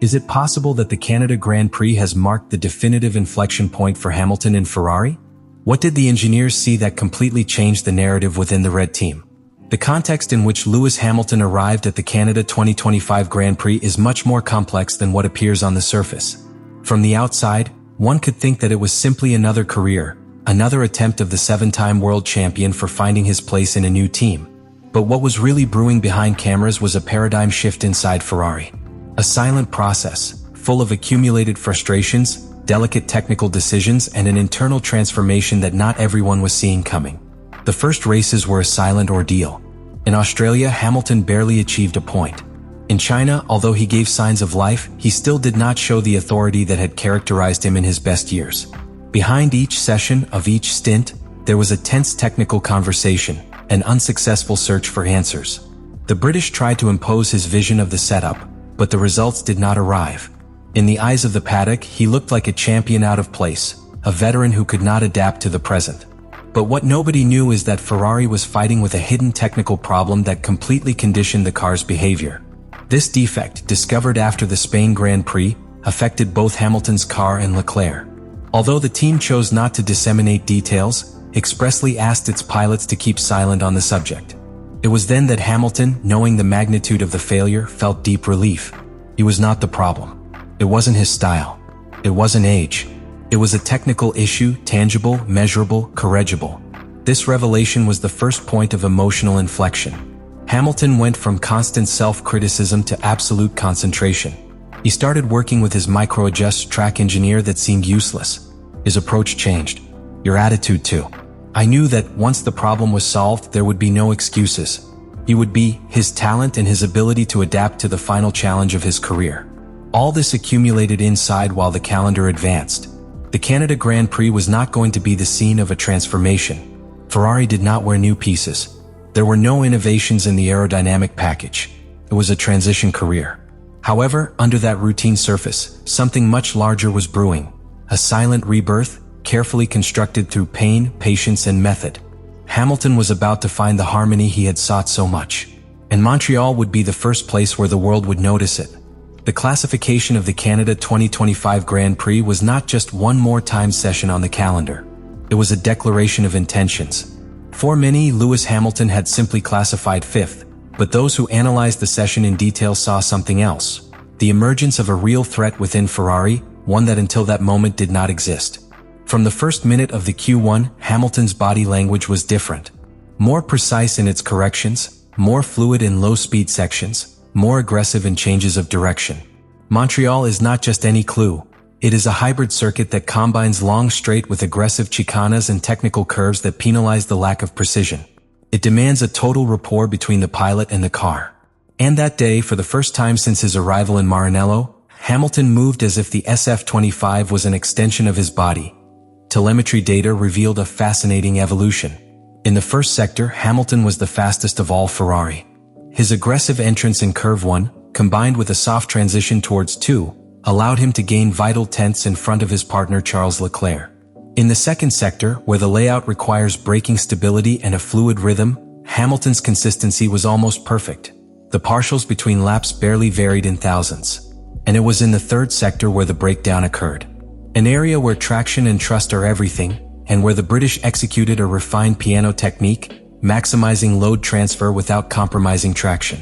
Is it possible that the Canada Grand Prix has marked the definitive inflection point for Hamilton and Ferrari? What did the engineers see that completely changed the narrative within the red team? The context in which Lewis Hamilton arrived at the Canada 2025 Grand Prix is much more complex than what appears on the surface. From the outside, one could think that it was simply another career, another attempt of the seven-time world champion for finding his place in a new team. But what was really brewing behind cameras was a paradigm shift inside Ferrari. A silent process, full of accumulated frustrations, delicate technical decisions, and an internal transformation that not everyone was seeing coming. The first races were a silent ordeal. In Australia, Hamilton barely achieved a point. In China, although he gave signs of life, he still did not show the authority that had characterized him in his best years. Behind each session of each stint, there was a tense technical conversation, an unsuccessful search for answers. The British tried to impose his vision of the setup, but the results did not arrive. In the eyes of the paddock, he looked like a champion out of place, a veteran who could not adapt to the present. But what nobody knew is that Ferrari was fighting with a hidden technical problem that completely conditioned the car's behavior. This defect, discovered after the Spain Grand Prix, affected both Hamilton's car and Leclerc. Although the team chose not to disseminate details, expressly asked its pilots to keep silent on the subject. It was then that Hamilton, knowing the magnitude of the failure, felt deep relief. He was not the problem. It wasn't his style. It wasn't age. It was a technical issue, tangible, measurable, corrigible. This revelation was the first point of emotional inflection. Hamilton went from constant self-criticism to absolute concentration. He started working with his micro-adjust track engineer that seemed useless. His approach changed. Your attitude too. I knew that once the problem was solved, there would be no excuses. He would be his talent and his ability to adapt to the final challenge of his career. All this accumulated inside while the calendar advanced. The Canada Grand Prix was not going to be the scene of a transformation. Ferrari did not wear new pieces. There were no innovations in the aerodynamic package. It was a transition career. However, under that routine surface, something much larger was brewing. A silent rebirth, carefully constructed through pain, patience, and method. Hamilton was about to find the harmony he had sought so much. And Montreal would be the first place where the world would notice it. The classification of the Canada 2025 Grand Prix was not just one more time session on the calendar. It was a declaration of intentions. For many, Lewis Hamilton had simply classified fifth, but those who analyzed the session in detail saw something else. The emergence of a real threat within Ferrari, one that until that moment did not exist. From the first minute of the Q1, Hamilton's body language was different. More precise in its corrections, more fluid in low-speed sections, more aggressive in changes of direction. Montreal is not just any clue. It is a hybrid circuit that combines long straight with aggressive chicanas and technical curves that penalize the lack of precision. It demands a total rapport between the pilot and the car. And that day, for the first time since his arrival in Maranello, Hamilton moved as if the SF-25 was an extension of his body. Telemetry data revealed a fascinating evolution. In the first sector, Hamilton was the fastest of all Ferrari. His aggressive entrance in Curve 1, combined with a soft transition towards 2, allowed him to gain vital tenths in front of his partner Charles Leclerc. In the second sector, where the layout requires braking stability and a fluid rhythm, Hamilton's consistency was almost perfect. The partials between laps barely varied in thousandths. And it was in the third sector where the breakdown occurred. An area where traction and trust are everything, and where the British executed a refined piano technique, maximizing load transfer without compromising traction.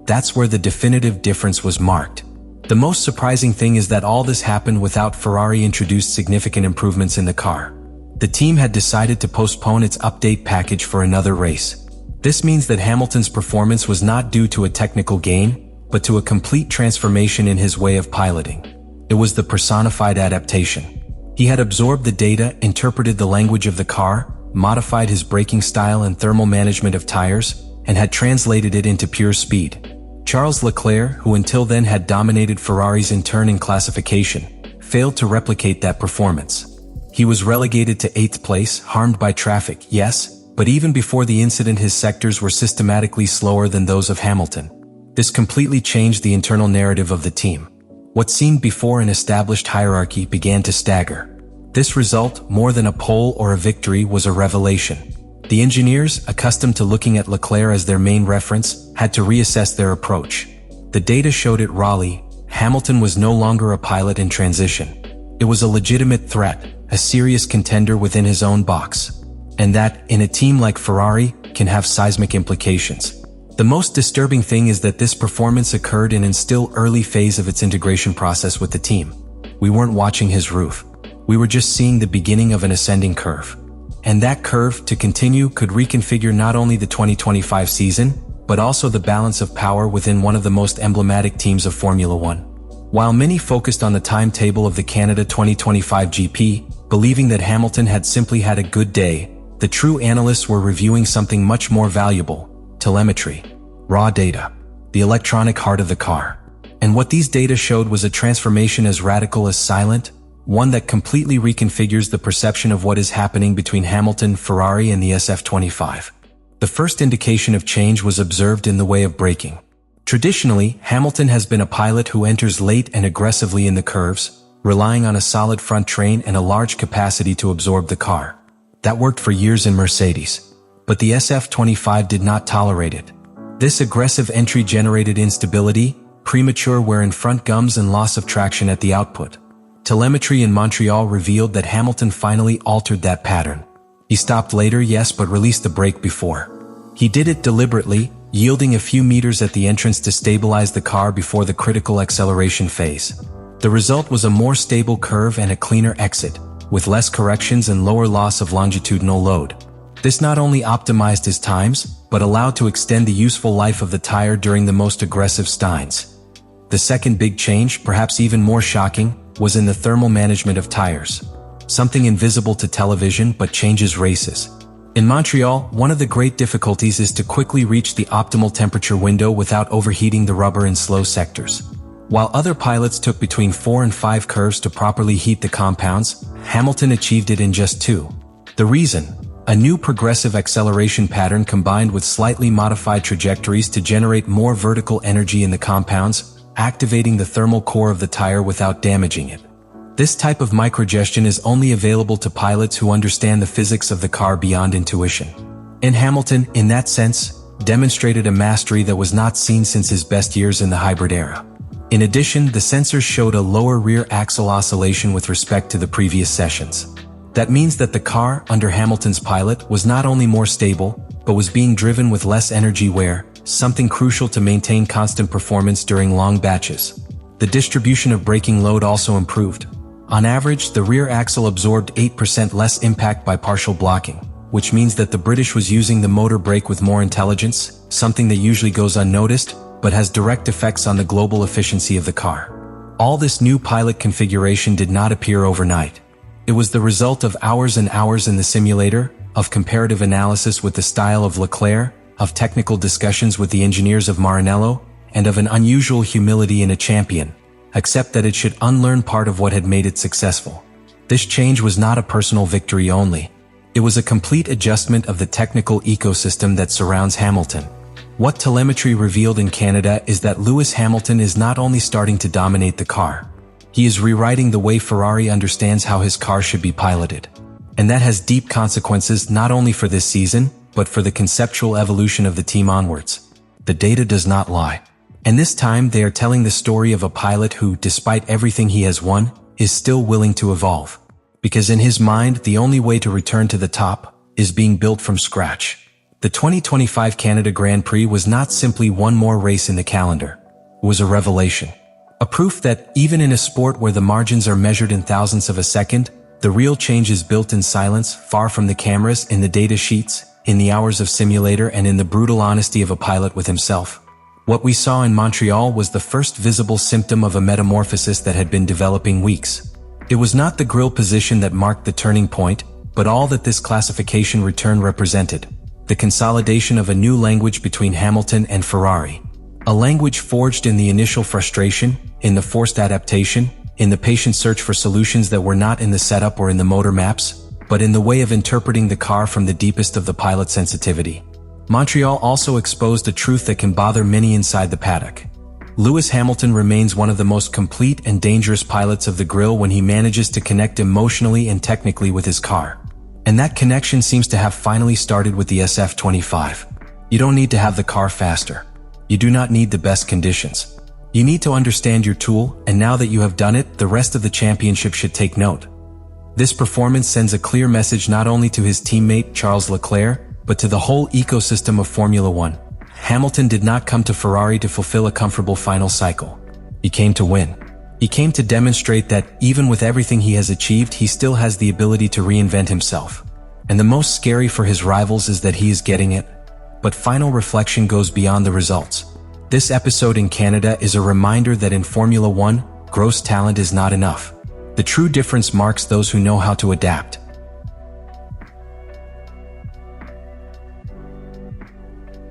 That's where the definitive difference was marked. The most surprising thing is that all this happened without Ferrari introduced significant improvements in the car. The team had decided to postpone its update package for another race. This means that Hamilton's performance was not due to a technical gain, but to a complete transformation in his way of piloting. It was the personified adaptation. He had absorbed the data, interpreted the language of the car, modified his braking style and thermal management of tires, and had translated it into pure speed. Charles Leclerc, who until then had dominated Ferrari's in turn in classification, failed to replicate that performance. He was relegated to 8th place, harmed by traffic, yes, but even before the incident his sectors were systematically slower than those of Hamilton. This completely changed the internal narrative of the team. What seemed before an established hierarchy began to stagger. This result, more than a pole or a victory, was a revelation. The engineers, accustomed to looking at Leclerc as their main reference, had to reassess their approach. The data showed it rawly. Hamilton was no longer a pilot in transition. It was a legitimate threat, a serious contender within his own box. And that, in a team like Ferrari, can have seismic implications. The most disturbing thing is that this performance occurred in an still early phase of its integration process with the team. We weren't watching his roof. We were just seeing the beginning of an ascending curve. And that curve, to continue, could reconfigure not only the 2025 season, but also the balance of power within one of the most emblematic teams of Formula One. While many focused on the timetable of the Canada 2025 GP, believing that Hamilton had simply had a good day, the true analysts were reviewing something much more valuable: telemetry, raw data, the electronic heart of the car. And what these data showed was a transformation as radical as silent, one that completely reconfigures the perception of what is happening between Hamilton, Ferrari, and the SF25. The first indication of change was observed in the way of braking. Traditionally, Hamilton has been a pilot who enters late and aggressively in the curves, relying on a solid front train and a large capacity to absorb the car. That worked for years in Mercedes. But the SF25 did not tolerate it. This aggressive entry generated instability, premature wear in front gums, and loss of traction at the output. Telemetry in Montreal revealed that Hamilton finally altered that pattern. He stopped later, yes, but released the brake before. He did it deliberately, yielding a few meters at the entrance to stabilize the car before the critical acceleration phase. The result was a more stable curve and a cleaner exit, with less corrections and lower loss of longitudinal load. This not only optimized his times, but allowed to extend the useful life of the tire during the most aggressive stints. The second big change, perhaps even more shocking, was in the thermal management of tires. Something invisible to television but changes races. In Montreal, one of the great difficulties is to quickly reach the optimal temperature window without overheating the rubber in slow sectors. While other pilots took between 4 and 5 curves to properly heat the compounds, Hamilton achieved it in just 2. The reason? A new progressive acceleration pattern combined with slightly modified trajectories to generate more vertical energy in the compounds, activating the thermal core of the tire without damaging it. This type of microgestion is only available to pilots who understand the physics of the car beyond intuition. And Hamilton, in that sense, demonstrated a mastery that was not seen since his best years in the hybrid era. In addition, the sensors showed a lower rear axle oscillation with respect to the previous sessions. That means that the car, under Hamilton's pilot, was not only more stable, but was being driven with less energy wear, something crucial to maintain constant performance during long batches. The distribution of braking load also improved. On average, the rear axle absorbed 8% less impact by partial blocking, which means that the British was using the motor brake with more intelligence, something that usually goes unnoticed, but has direct effects on the global efficiency of the car. All this new pilot configuration did not appear overnight. It was the result of hours and hours in the simulator, of comparative analysis with the style of Leclerc, of technical discussions with the engineers of Maranello, and of an unusual humility in a champion, except that it should unlearn part of what had made it successful. This change was not a personal victory only. It was a complete adjustment of the technical ecosystem that surrounds Hamilton. What telemetry revealed in Canada is that Lewis Hamilton is not only starting to dominate the car, he is rewriting the way Ferrari understands how his car should be piloted. And that has deep consequences not only for this season, but for the conceptual evolution of the team onwards. The data does not lie. And this time they are telling the story of a pilot who, despite everything he has won, is still willing to evolve. Because in his mind, the only way to return to the top is being built from scratch. The 2025 Canada Grand Prix was not simply one more race in the calendar. It was a revelation. A proof that, even in a sport where the margins are measured in thousandths of a second, the real change is built in silence, far from the cameras, in the data sheets, in the hours of simulator, and in the brutal honesty of a pilot with himself. What we saw in Montreal was the first visible symptom of a metamorphosis that had been developing weeks. It was not the grille position that marked the turning point, but all that this classification return represented: the consolidation of a new language between Hamilton and Ferrari. A language forged in the initial frustration, in the forced adaptation, in the patient search for solutions that were not in the setup or in the motor maps, but in the way of interpreting the car from the deepest of the pilot sensitivity. Montreal also exposed a truth that can bother many inside the paddock. Lewis Hamilton remains one of the most complete and dangerous pilots of the grille when he manages to connect emotionally and technically with his car. And that connection seems to have finally started with the SF25. You don't need to have the car faster. You do not need the best conditions. You need to understand your tool, and now that you have done it, the rest of the championship should take note. This performance sends a clear message not only to his teammate Charles Leclerc, but to the whole ecosystem of Formula One. Hamilton did not come to Ferrari to fulfill a comfortable final cycle. He came to win. He came to demonstrate that, even with everything he has achieved, he still has the ability to reinvent himself. And the most scary for his rivals is that he is getting it. But final reflection goes beyond the results. This episode in Canada is a reminder that in Formula One, gross talent is not enough. The true difference marks those who know how to adapt.